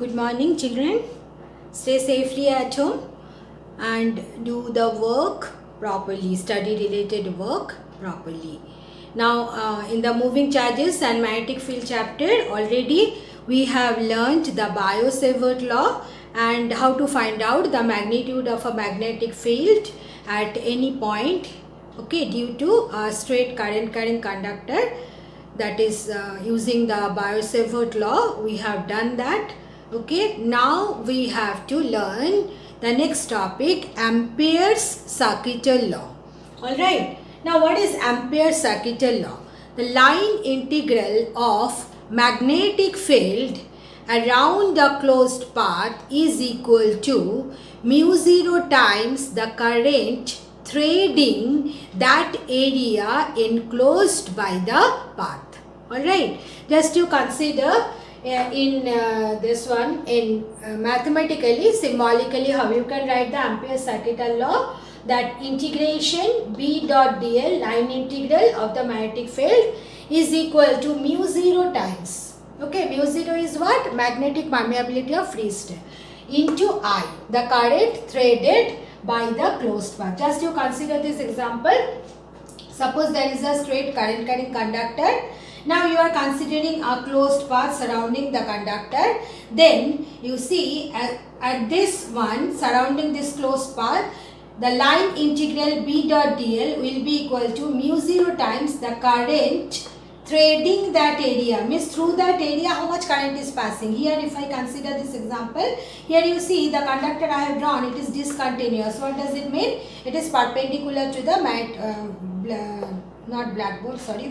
Good morning, children. Stay safely at home and do the work properly, study related work properly. Now, in the moving charges and magnetic field chapter, already we have learnt the Biot-Savart law and how to find out the magnitude of a magnetic field at any point, okay, due to a straight current carrying conductor. That is using the Biot-Savart law. We have done that. Okay, now we have to learn the next topic, Ampere's circuital law. Alright, now what is Ampere's circuital law? The line integral of magnetic field around the closed path is equal to mu 0 times the current threading that area enclosed by the path. Alright, just to consider in this one, in mathematically, symbolically, how you can write the Ampere's circuital law, that integration B dot dl, line integral of the magnetic field, is equal to mu 0 times, okay, mu 0 is what? Magnetic permeability of free state, into I, the current threaded by the closed path. Just you consider this example. Suppose there is a straight current carrying conductor. Now you are considering a closed path surrounding the conductor. Then you see at this one surrounding this closed path, the line integral B dot dl will be equal to mu 0 times the current threading that area, means through that area how much current is passing. Here if I consider this example, here you see the conductor I have drawn, it is discontinuous. What does it mean? It is perpendicular to the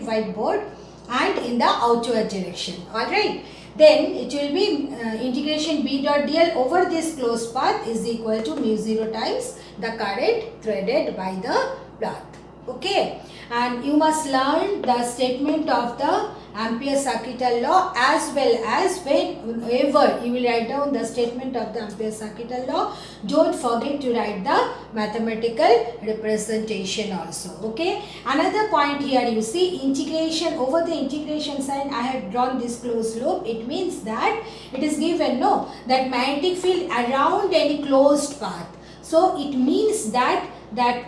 whiteboard and in the outward direction. Alright, then it will be integration B dot dl over this closed path is equal to mu 0 times the current threaded by the path. Okay, and you must learn the statement of the Ampere's circuital law, as well as whenever you will write down the statement of the Ampere's circuital law, don't forget to write the mathematical representation also. Okay, another point here, you see integration, over the integration sign I have drawn this closed loop. It means that it is given that magnetic field around any closed path. So it means that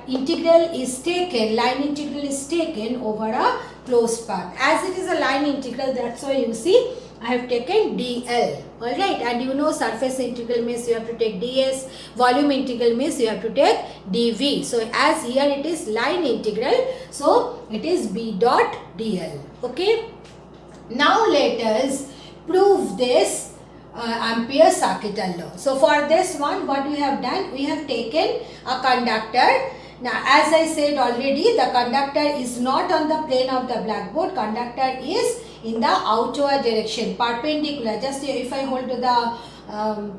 integral is taken, line integral is taken over a closed path. As it is a line integral, that's why you see I have taken dl. Alright, and you know surface integral means you have to take ds, volume integral means you have to take dv. So as here it is line integral, so it is b dot dl. Okay, now let us prove this Ampere's circuital law. So for this one, what we have done, we have taken a conductor. Now as I said already, the conductor is not on the plane of the blackboard. Conductor is in the outward direction, perpendicular. Just if I hold the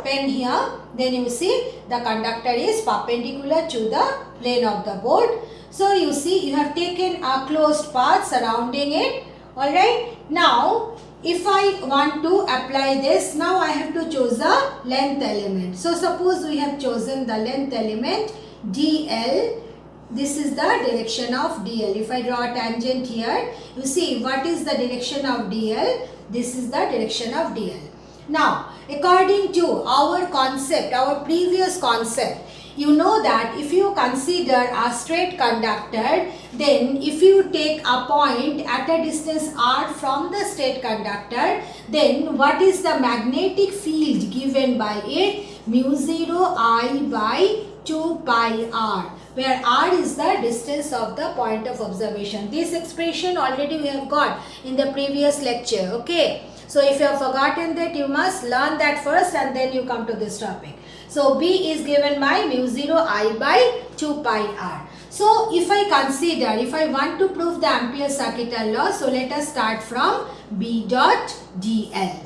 pen here, then you see the conductor is perpendicular to the plane of the board. So you see you have taken a closed path surrounding it. Alright, now if I want to apply this, now I have to choose a length element. So suppose we have chosen the length element dl. This is the direction of dl. If I draw a tangent here, you see what is the direction of dl? This is the direction of dl. Now, according to our concept, our previous concept, you know that if you consider a straight conductor, then if you take a point at a distance r from the straight conductor, then what is the magnetic field given by it? Mu 0 I by 2 pi r, where r is the distance of the point of observation. This expression already we have got in the previous lecture. Okay, so if you have forgotten that, you must learn that first and then you come to this topic. So B is given by mu 0 I by 2 pi r. So if I consider, if I want to prove the Ampere's circuital law, so let us start from B dot dl.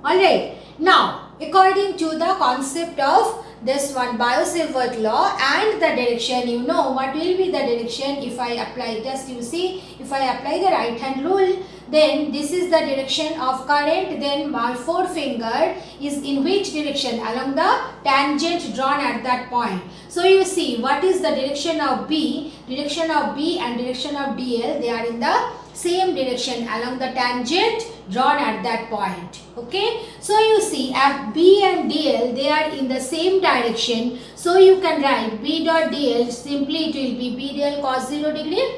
Alright, now according to the concept of this one Biot-Savart law and the direction, you know what will be the direction if I apply. Just you see, if I apply the right hand rule, then this is the direction of current, then my forefinger is in which direction? Along the tangent drawn at that point. So you see what is the direction of B and direction of dl, they are in the same direction along the tangent drawn at that point. Okay, so you see B and DL, they are in the same direction, so you can write B dot DL, simply it will be B DL cos 0 degree.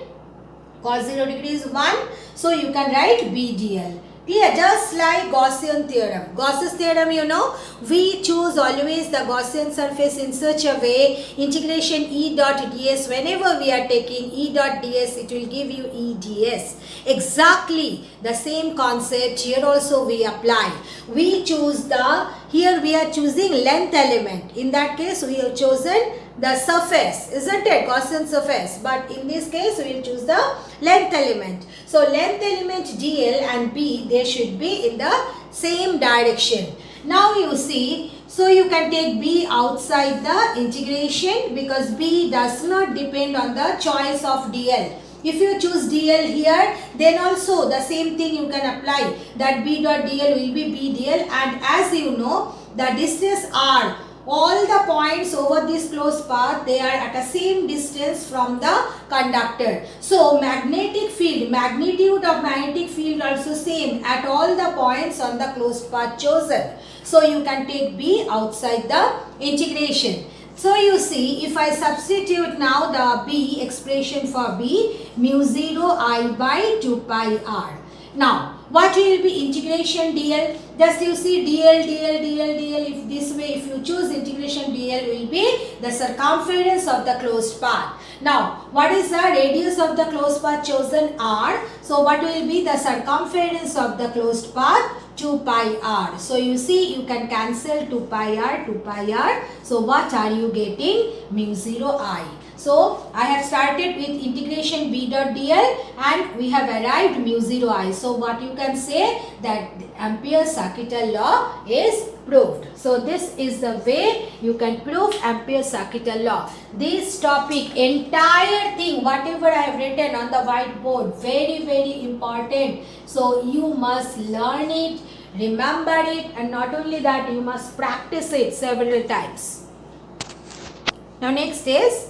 Cos 0 degree is 1, so you can write B DL. Clear? Just like Gaussian theorem. Gauss's theorem, you know, we choose always the Gaussian surface in such a way, integration E dot ds, whenever we are taking E dot ds, it will give you E ds. Exactly the same concept here also we apply. We choose here we are choosing length element. In that case, we have chosen the surface, isn't it? Gaussian surface. But in this case, we will choose the length element. So, length element DL and B, they should be in the same direction. Now, you see, so you can take B outside the integration because B does not depend on the choice of DL. If you choose DL here, then also the same thing you can apply, that B dot DL will be B DL, and as you know, the distance R, all the points over this closed path, they are at the same distance from the conductor. So, magnetic field, magnitude of magnetic field also same at all the points on the closed path chosen. So, you can take B outside the integration. So, you see, if I substitute now the B expression for B, mu 0 I by 2 pi R. Now, what will be integration DL? Just you see DL, if this way, if you choose integration DL will be the circumference of the closed path. Now, what is the radius of the closed path chosen? R. So, what will be the circumference of the closed path? 2 pi R. So, you see you can cancel 2 pi R, 2 pi R. So, what are you getting? Mu 0 I. So, I have started with integration B dot DL and we have arrived mu 0 I. So, what you can say that Ampere-Sarkital law is proved. So, this is the way you can prove Ampere-Sarkital law. This topic, entire thing, whatever I have written on the whiteboard, very, very important. So, you must learn it, remember it, and not only that, you must practice it several times. Now, next is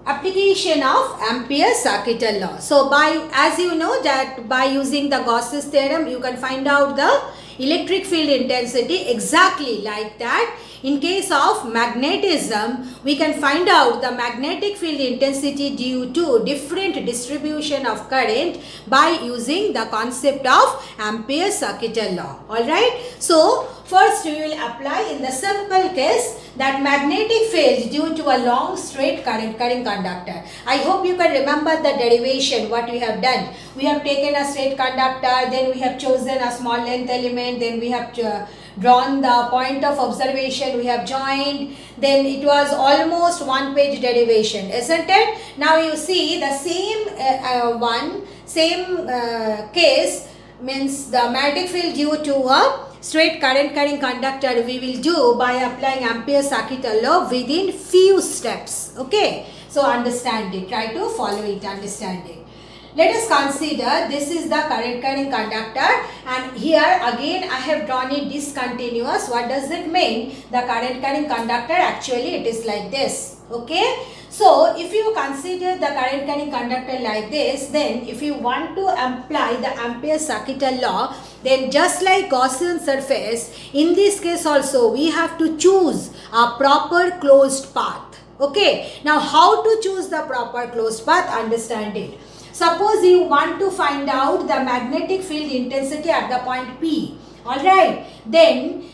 application of Ampere-Sarkital law. So, as you know that by using the Gauss's theorem, you can find out the electric field intensity exactly like that. In case of magnetism, we can find out the magnetic field intensity due to different distribution of current by using the concept of Ampere-Sarkital law. Alright. So, first we will apply in the simple case that magnetic field due to a long straight current conductor. I hope you can remember the derivation what we have done. We have taken a straight conductor, then we have chosen a small length element, then we have drawn the point of observation, we have joined, then it was almost one page derivation, isn't it? Now you see the same case means the magnetic field due to a straight current conductor we will do by applying Ampere-Sarkital law within few steps. Okay, so understand it, try to follow it, understand it. Let us consider this is the current conductor and here again I have drawn it discontinuous. What does it mean? The current conductor, actually it is like this. Okay. So, if you consider the current conductor like this, then if you want to apply the Ampere-Sarkital law, then just like Gaussian surface, in this case also we have to choose a proper closed path. Okay. Now, how to choose the proper closed path? Understand it. Suppose you want to find out the magnetic field intensity at the point P. Alright. Then,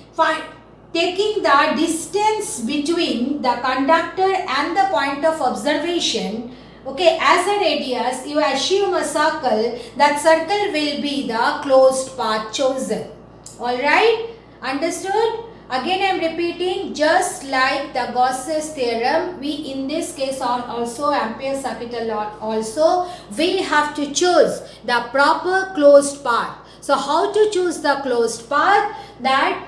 taking the distance between the conductor and the point of observation, okay, as a radius, you assume a circle. That circle will be the closed path chosen. Alright. Understood? Again I am repeating, just like the Gauss's theorem, we in this case are also Ampere-Sarkital law also, we have to choose the proper closed path. So, how to choose the closed path? That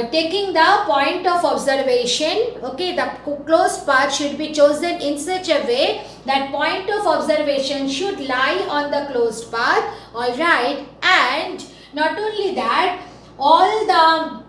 taking the point of observation, okay, the closed path should be chosen in such a way that point of observation should lie on the closed path, alright, and not only that, all the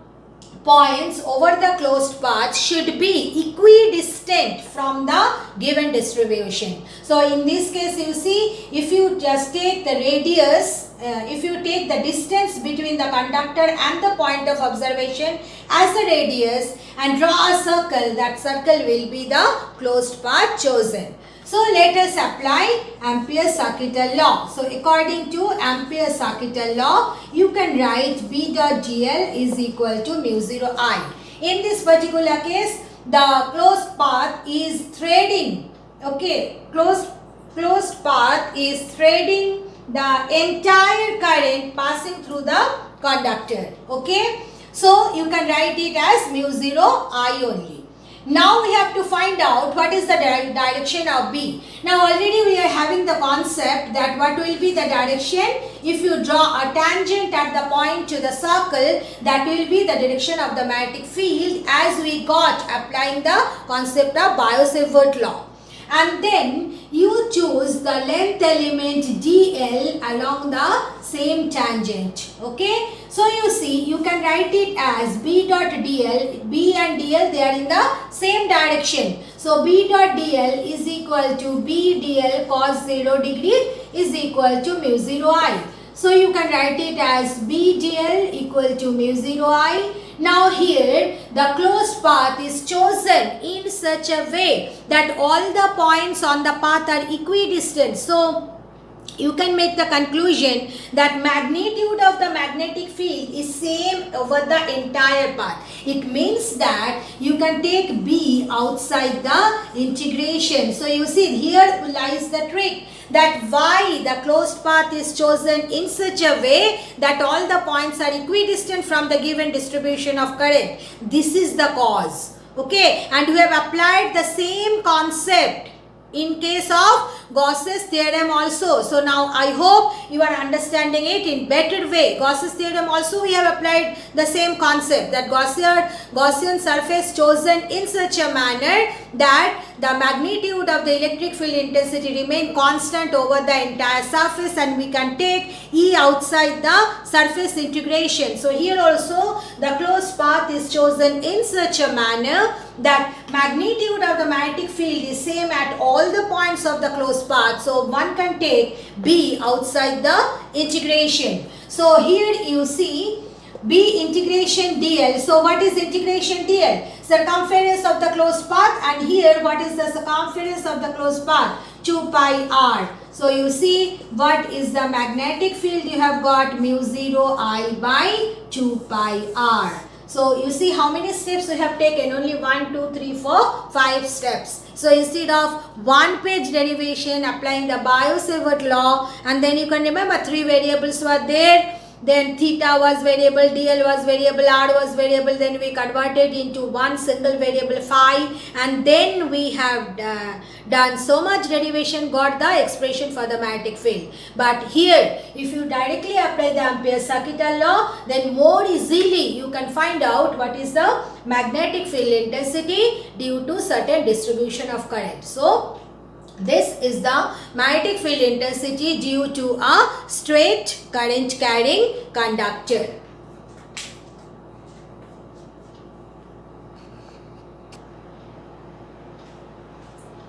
points over the closed path should be equidistant from the given distribution. So in this case, you see, if you just take the radius, if you take the distance between the conductor and the point of observation as a radius and draw a circle, that circle will be the closed path chosen. So let us apply Ampere's circuital law. So according to Ampere's circuital law, you can write B dot dl is equal to mu 0 I. In this particular case, the closed path is threading. Okay, closed path is threading the entire current passing through the conductor. Okay, so you can write it as mu 0 I only. Now we have to find out what is the direction of B. Now already we are having the concept that what will be the direction if you draw a tangent at the point to the circle, that will be the direction of the magnetic field as we got applying the concept of Biot-Savart law. And then you choose the length element dl along the same tangent. Okay, so you see, you can write it as B dot dl. B and dl, they are in the same direction. So B dot dl is equal to B dl cos 0 degree is equal to mu 0 I. So you can write it as B dl equal to mu 0 I. Now here the closed path is chosen in such a way that all the points on the path are equidistant. So you can make the conclusion that magnitude of the magnetic field is same over the entire path. It means that you can take B outside the integration. So you see, here lies the trick, that why the closed path is chosen in such a way that all the points are equidistant from the given distribution of current. This is the cause. Okay, and we have applied the same concept in case of Gauss's theorem also. So now I hope you are understanding it in better way. Gauss's theorem also we have applied the same concept, that Gaussian surface chosen in such a manner that the magnitude of the electric field intensity remain constant over the entire surface, and we can take E outside the surface integration. So here also the closed path is chosen in such a manner that magnitude of the magnetic field is same at all the points of the closed path. So one can take B outside the integration. So here you see B integration dl. So what is integration dl? Circumference of the closed path, and here what is the circumference of the closed path? 2 pi r. So you see what is the magnetic field, you have got mu 0 I by 2 pi r. So you see how many steps we have taken, only 1, 2, 3, 4, 5 steps. So instead of one page derivation, applying the Biot-Savart law, and then you can remember 3 variables were there. Then theta was variable, dl was variable, r was variable. Then we converted into one single variable phi, and then we have done so much derivation, got the expression for the magnetic field. But here, if you directly apply the Ampere's circuital law, then more easily you can find out what is the magnetic field intensity due to certain distribution of current. So this is the magnetic field intensity due to a straight current carrying conductor.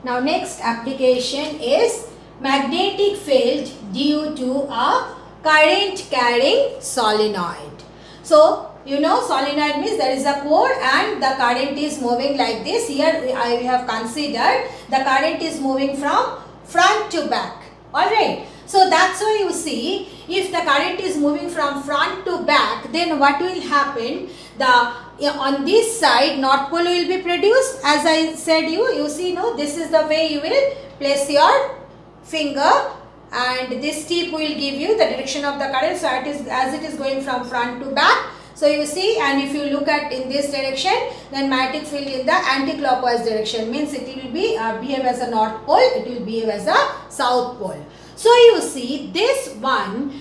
Now next application is magnetic field due to a current carrying solenoid. So you know, solenoid means there is a core and the current is moving like this. Here I have considered the current is moving from front to back. Alright. So that's why you see, if the current is moving from front to back, then what will happen? On this side, north pole will be produced. As I said you see, no, this is the way you will place your finger, and this tip will give you the direction of the current. So as it is going from front to back. So you see, and if you look at in this direction, then magnetic field in the anti-clockwise direction, means it will be behave as a north pole, it will behave as a south pole. So you see this one,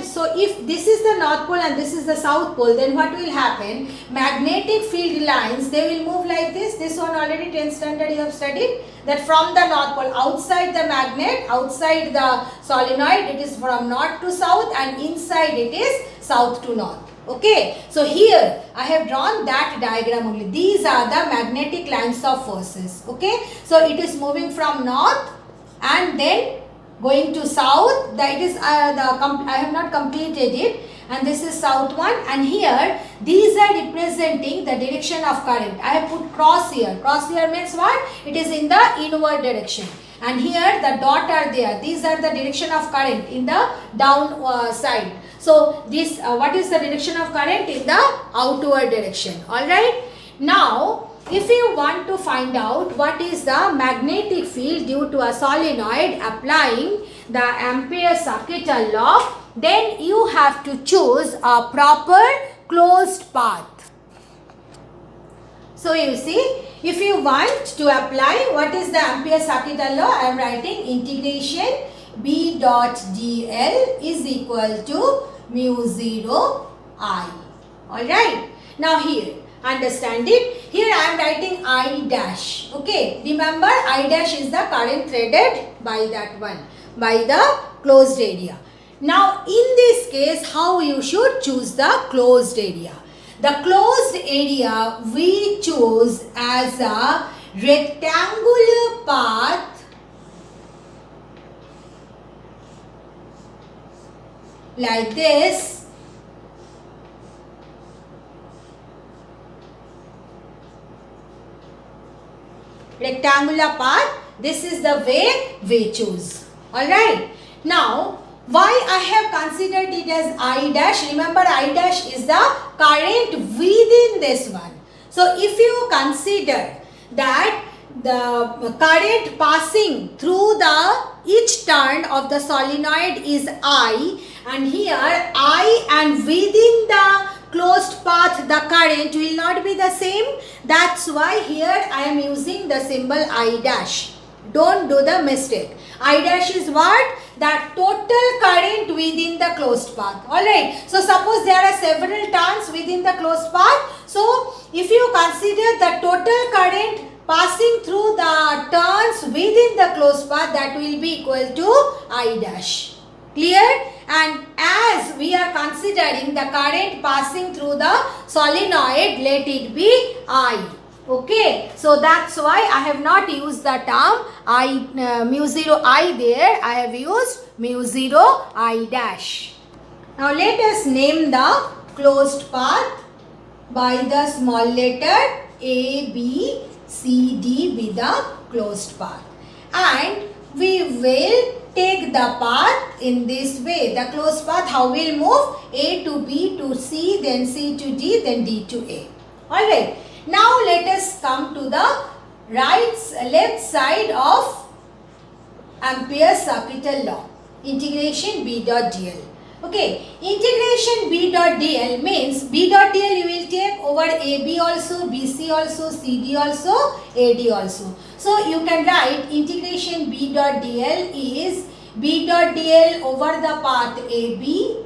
so if this is the north pole and this is the south pole, then what will happen? Magnetic field lines, they will move like this. This one already 10th standard you have studied, that from the north pole, outside the magnet, outside the solenoid, it is from north to south, and inside it is south to north. Okay, so here I have drawn that diagram only. These are the magnetic lines of forces. Okay, so it is moving from north and then going to south. That is I have not completed it, and this is south one, and here these are representing the direction of current. I have put cross here. Cross here means what? It is in the inward direction, and here the dot are there. These are the direction of current in the down side. So this what is the direction of current? In the outward direction. Alright. Now if you want to find out what is the magnetic field due to a solenoid applying the Ampere's circuital law, then you have to choose a proper closed path. So you see, if you want to apply what is the Ampere's circuital law, I am writing integration B dot dl is equal to mu 0 I. Alright. Now here, understand it. Here I am writing I dash. Okay. Remember, I dash is the current threaded by that one, by the closed area. Now in this case, how you should choose the closed area? The closed area we choose as a rectangular path like this, rectangular path. This is the way we choose. Alright. Now why I have considered it as I dash? Remember, I dash is the current within this one. So if you consider that the current passing through the each turn of the solenoid is I, and here I, and within the closed path the current will not be the same. That's why here I am using the symbol I dash. Don't do the mistake. I dash is what? That total current within the closed path. Alright. So suppose there are several turns within the closed path. So if you consider the total current passing through the turns within the closed path, that will be equal to I dash. Clear? And as we are considering the current passing through the solenoid, let it be I. Okay, so that's why I have not used the term mu 0 I there. I have used mu 0 I dash. Now let us name the closed path by the small letter A, B, C, D be the closed path. And we will take the path in this way. The closed path, how we'll move? A to B to C, then C to D, then D to A. Alright. Now let us come to the left side of Ampere's circuital law. Integration B dot dl. Okay, integration B dot dl means B dot dl you will take over AB also, BC also, CD also, AD also. So you can write integration B dot dl is B dot dl over the path AB.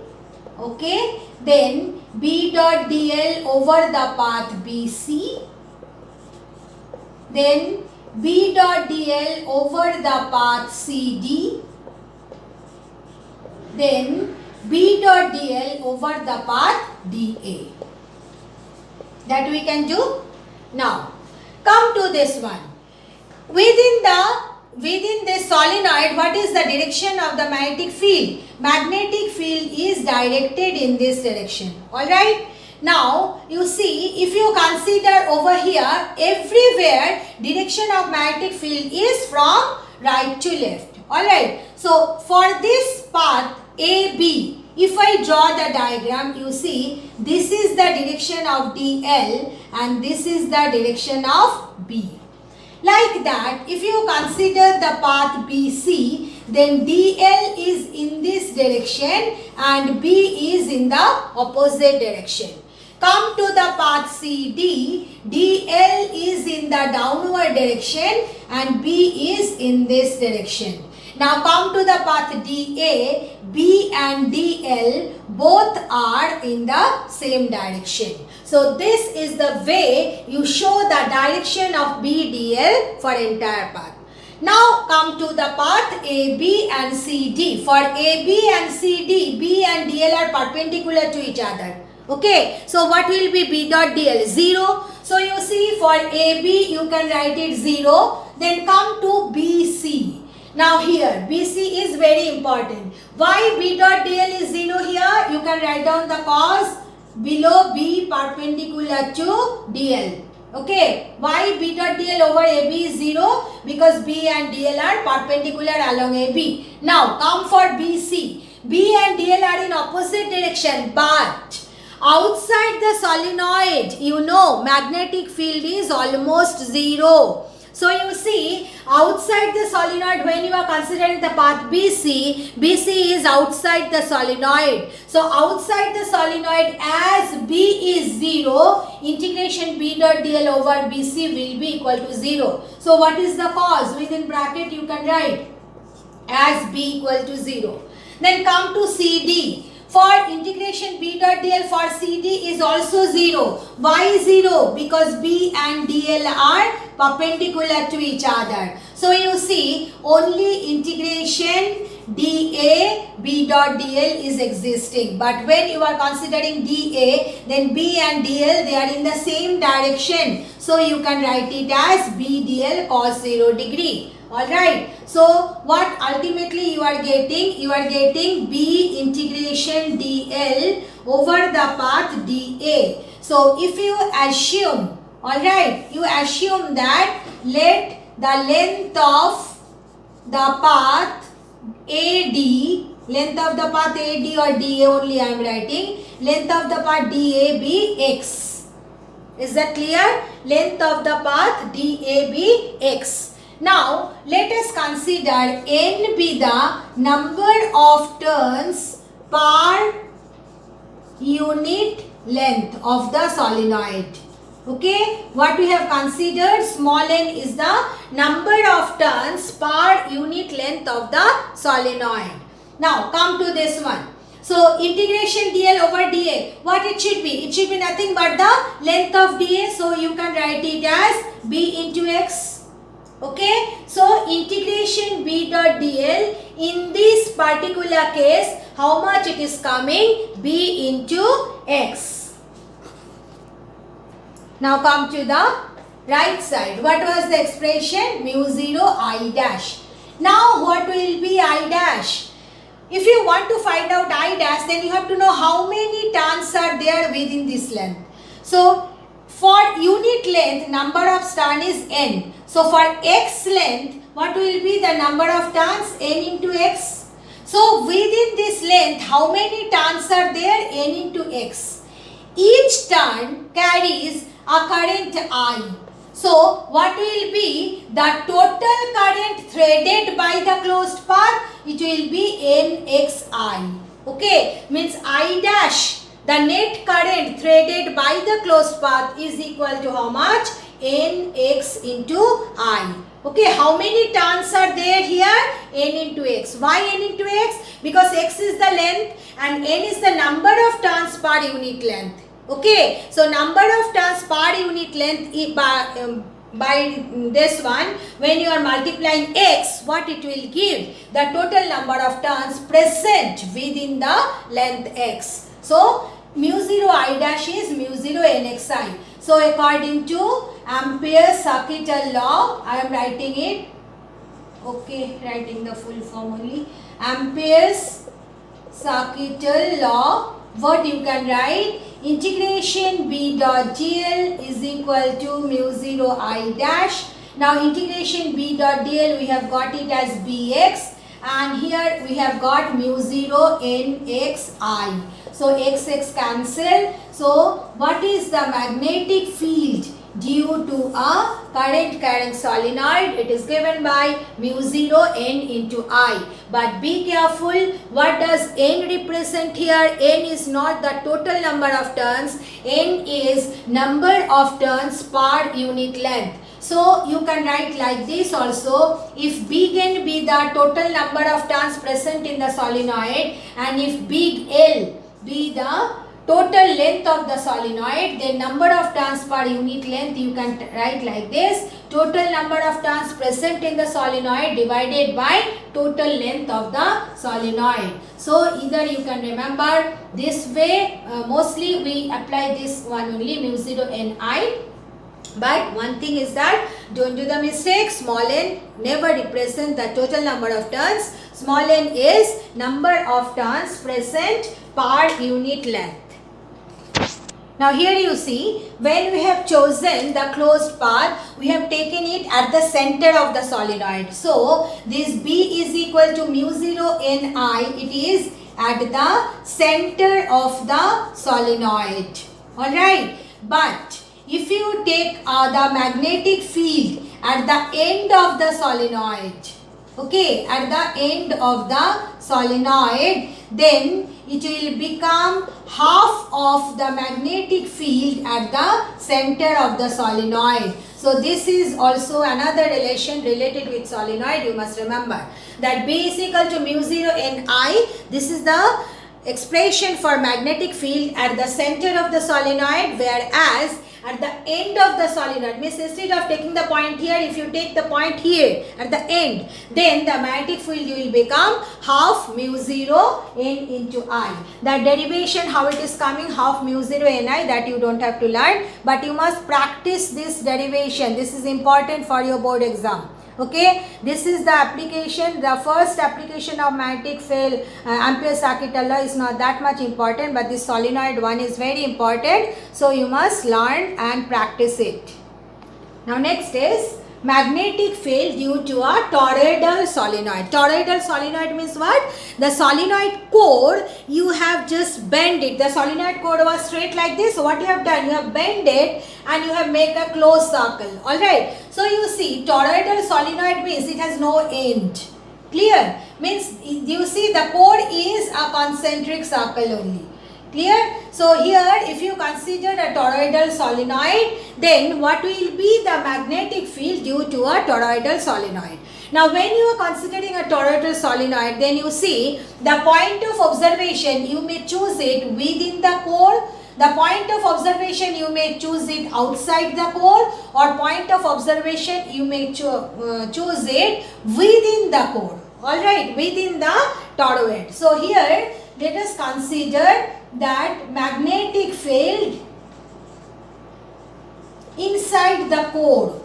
Okay, then B dot dl over the path BC, then B dot dl over the path CD, then B dot dl over the path DA. That we can do. Now come to this one. Within this solenoid, what is the direction of the magnetic field? Magnetic field is directed in this direction. Alright. Now, you see, if you consider over here, everywhere direction of magnetic field is from right to left. Alright. So, for this path AB, if I draw the diagram, you see, this is the direction of DL and this is the direction of B. Like that, if you consider the path BC, then DL is in this direction and B is in the opposite direction. Come to the path CD, DL is in the downward direction and B is in this direction. Now come to the path DA, B and DL both are in the same direction. So this is the way you show the direction of BDL for entire path. Now come to the path AB and CD. For AB and CD, B and DL are perpendicular to each other. Okay, so what will be B dot DL? 0. So you see for AB you can write it 0. Then come to BC. Now here BC is very important. Why B dot DL is 0 here? You can write down the cause below B perpendicular to DL. Okay, why B dot DL over AB is 0? Because B and DL are perpendicular along AB. Now come for BC. B and DL are in opposite direction, but outside the solenoid, you know, magnetic field is almost 0. So you see, outside the solenoid, when you are considering the path BC, BC is outside the solenoid. So outside the solenoid, as B is 0, integration B dot DL over BC will be equal to 0. So what is the cause? Within bracket you can write as B equal to 0. Then come to CD. For integration B dot DL for CD is also 0. Why 0? Because B and DL are perpendicular to each other. So you see, only integration dA B dot DL is existing. But when you are considering dA, then B and DL, they are in the same direction. So you can write it as B DL cos 0 degree. Alright, so what ultimately you are getting? You are getting B integration DL over the path DA. So if you assume, alright, you assume that let the length of the path AD, length of the path AD or DA only I am writing, length of the path DA be X. Is that clear? Length of the path DA be X. Now, let us consider n be the number of turns per unit length of the solenoid. Okay, what we have considered, small n is the number of turns per unit length of the solenoid. Now, come to this one. So, integration DL over DA, what it should be? It should be nothing but the length of DA. So, you can write it as B into X. Okay, so integration B dot DL in this particular case, how much it is coming? B into X. Now come to the right side. What was the expression? Mu 0 I dash. Now what will be I dash? If you want to find out I dash, then you have to know how many turns are there within this length. So for unit length, number of turns is n. So for X length, what will be the number of turns? N into X. So within this length, how many turns are there? N into X. Each turn carries a current I. So what will be the total current threaded by the closed path? It will be NXI. Okay, means I dash, the net current threaded by the closed path is equal to how much? Nx into I. Okay, how many turns are there here? N into X. Why N into X? Because X is the length and N is the number of turns per unit length. Okay, so number of turns per unit length by this one, when you are multiplying X, what it will give? The total number of turns present within the length X. So mu 0 I dash is mu 0 NXI. So according to Ampere's circuital law, I am writing it. Okay, writing the full form only. Ampere's circuital law, what you can write? Integration B dot GL is equal to mu 0 I dash. Now integration B dot DL, we have got it as BX, and here we have got mu 0 NXI. So XX cancel. So what is the magnetic field due to a current carrying solenoid? It is given by mu 0 N into I. But be careful, what does N represent here? N is not the total number of turns. N is number of turns per unit length. So you can write like this also. If big N be the total number of turns present in the solenoid, and if big L be the total length of the solenoid, then number of turns per unit length you can write like this: total number of turns present in the solenoid divided by total length of the solenoid. So either you can remember this way, mostly we apply this one only, mu 0 Ni. But one thing is that don't do the mistake, small n never represent the total number of turns. Small n is number of turns present per unit length. Now here you see, when we have chosen the closed path, we have taken it at the center of the solenoid. So this B is equal to mu 0 Ni, it is at the center of the solenoid. Alright, but if you take the magnetic field at the end of the solenoid, okay, at the end of the solenoid, then it will become half of the magnetic field at the center of the solenoid. So this is also another relation related with solenoid. You must remember that B is equal to mu 0 Ni. This is the expression for magnetic field at the center of the solenoid, whereas at the end of the solenoid, means instead of taking the point here, if you take the point here at the end, then the magnetic field will become half mu 0 N into I. The derivation, how it is coming, half mu 0 Ni, that you don't have to learn, but you must practice this derivation. This is important for your board exam. Okay, this is the application, the first application of magnetic field. Ampere-Circuital law is not that much important, but this solenoid one is very important. So you must learn and practice it. Now next is magnetic field due to a toroidal solenoid. Toroidal solenoid means what? The solenoid core, you have just bent it. The solenoid core was straight like this. So what you have done? You have bent it and you have made a closed circle. Alright. So you see, toroidal solenoid means it has no end. Clear? Means you see the core is a concentric circle only. Clear? So here if you consider a toroidal solenoid, then what will be the magnetic field due to a toroidal solenoid? Now when you are considering a toroidal solenoid, then you see the point of observation, you may choose it within the core. The point of observation, you may choose it outside the core, or point of observation, you may choose it within the core. Alright, within the toroid. So here let us consider that magnetic field inside the core.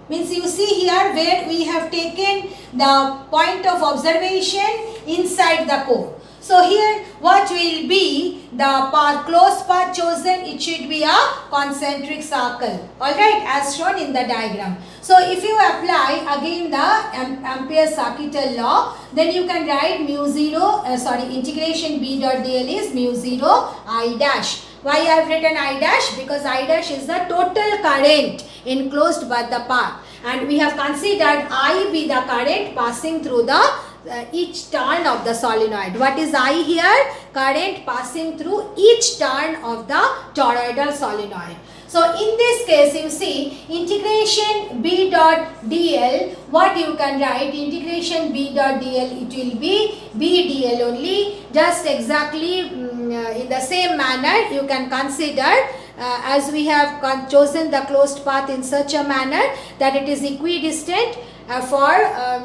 Means you see here where we have taken the point of observation inside the core. So here what will be the closed path chosen? It should be a concentric circle. Alright, as shown in the diagram. So if you apply again the Ampere-Circuital law, then you can write mu 0, integration B dot dl is mu 0 I dash. Why I have written I dash? Because I dash is the total current enclosed by the path. And we have considered I be the current passing through the each turn of the solenoid. What is I here? Current passing through each turn of the toroidal solenoid. So in this case, you see integration B dot dl, what you can write? Integration B dot dl, it will be B dl only. Just exactly in the same manner you can consider as we have chosen the closed path in such a manner that it is equidistant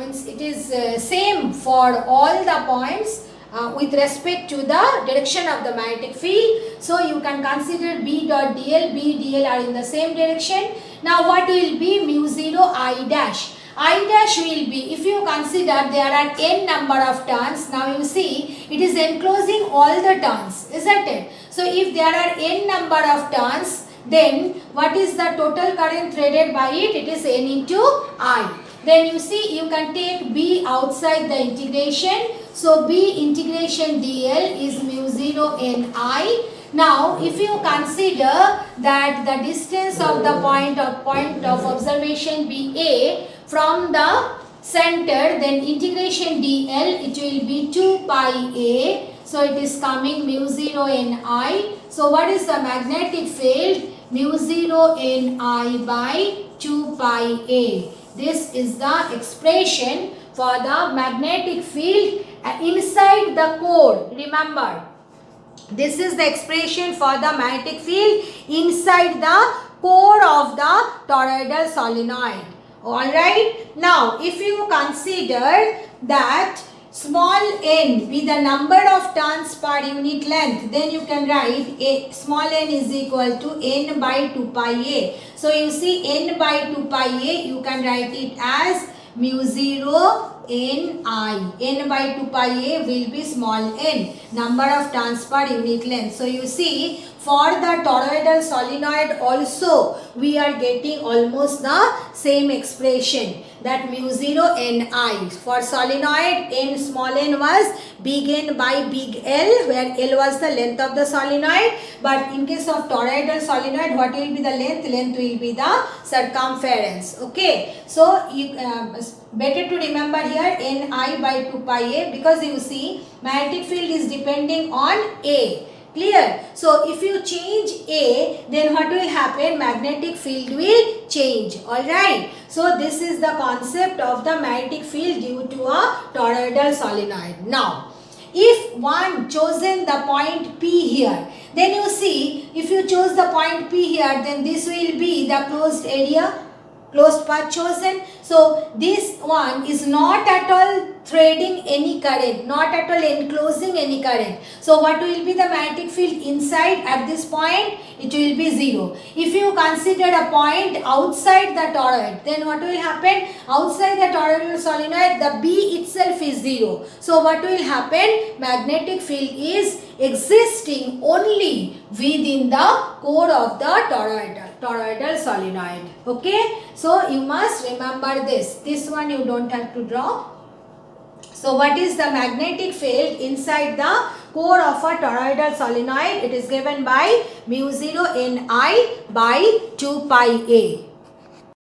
means it is same for all the points with respect to the direction of the magnetic field. So you can consider B dot dl, B dl are in the same direction. Now what will be mu 0 I dash? I dash will be, if you consider there are n number of turns, now you see it is enclosing all the turns, isn't it? So if there are n number of turns, then what is the total current threaded by it? It is n into I. Then you see you can take B outside the integration. So B integration dl is mu 0 Ni. Now if you consider that the distance of the point of observation be A from the center, then integration dl, it will be 2 pi A. So it is coming mu 0 Ni. So what is the magnetic field? mu 0 Ni by 2 pi A. This is the expression for the magnetic field inside the core. Remember, this is the expression for the magnetic field inside the core of the toroidal solenoid. Alright. Now, if you consider that small n be the number of turns per unit length, then you can write a small n is equal to n by 2 pi a. So you see n by 2 pi a, you can write it as mu 0 n I. N by 2 pi a will be small n, number of turns per unit length. So you see, for the toroidal solenoid also we are getting almost the same expression, that mu 0 Ni. For solenoid, n small n was big N by big L, where L was the length of the solenoid. But in case of toroidal solenoid, what will be the length? Length will be the circumference. Okay. So you better to remember here Ni by 2 pi a, because you see magnetic field is depending on A. Clear? So if you change A, then what will happen? Magnetic field will change. Alright. So this is the concept of the magnetic field due to a toroidal solenoid. Now, if one chosen the point P here, then you see, if you chose the point P here, then this will be the closed area, closed path chosen. So this one is not at all threading any current, not at all enclosing any current. So what will be the magnetic field inside at this point? It will be 0. If you consider a point outside the toroid, then what will happen? Outside the toroidal solenoid, the B itself is 0. So what will happen? Magnetic field is existing only within the core of the toroidal solenoid. Okay. So you must remember this. This one you don't have to draw. So what is the magnetic field inside the core of a toroidal solenoid? It is given by mu 0 Ni by 2 pi a.